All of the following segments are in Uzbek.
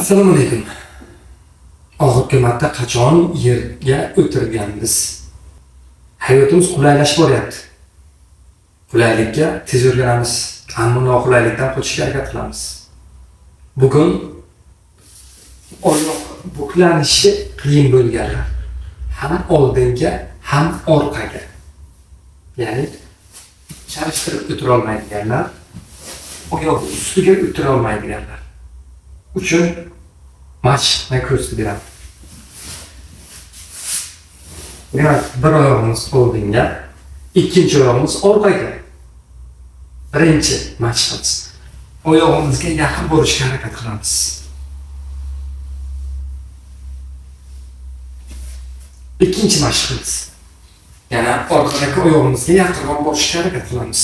Assalomu alaykum. Oxirgi marta qachon yerga o'tirganmiz? Hayotimiz qulaylashib boryapti. Qulaylikka tez o'rganamiz, ammo noqulaylikdan qochishga harakat qilamiz. Bugun oyoq buklanishi qiyin bo'lganlar, ham oldinga, ham orqaga, ya'ni chalishtirib o'tira olmaydiganlar, oyoq ustiga o'tira olmaydiganlar uchun mashqni ko'rsatib beraman. Demak, bir oyog'imiz oldinga, ikkinchi oyog'imiz orqaga. Birinchi mashqimiz. Oyog'imizga yaqin borishga harakat qilamiz. Ikkinchi mashqimiz. Yana orqadagi oyog'imizga yaqinroq borishga harakat qilamiz.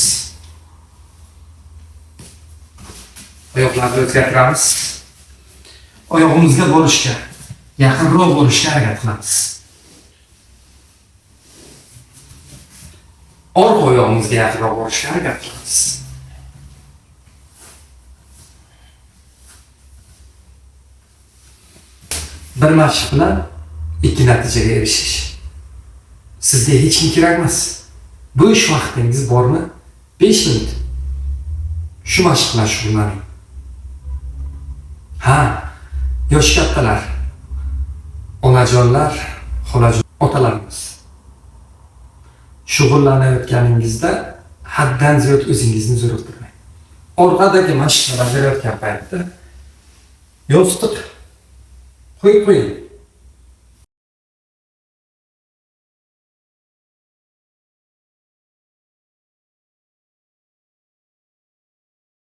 Oyoqlarni o'zgartiramiz. Oyog'imizga borishga, yaqinroq borishga harakat qilamiz. Orqa oyog'imizga yaqinroq borishga harakat qilamiz. Bir mashq bilan ikki natijaga erishish. Sizga hech kim kerak emas. Bo'sh vaqtingiz bormi? 5 minut. Shu mashq bilan shug'ullaning. Yosh kattalar, onajonlar, xolajon, otalarimiz. Shug'ullanayotganingizda haddan ziyod o'zingizni zo'riqtirmang. Orqadagi mashqlar berayotgan paytda yostiq qo'ying.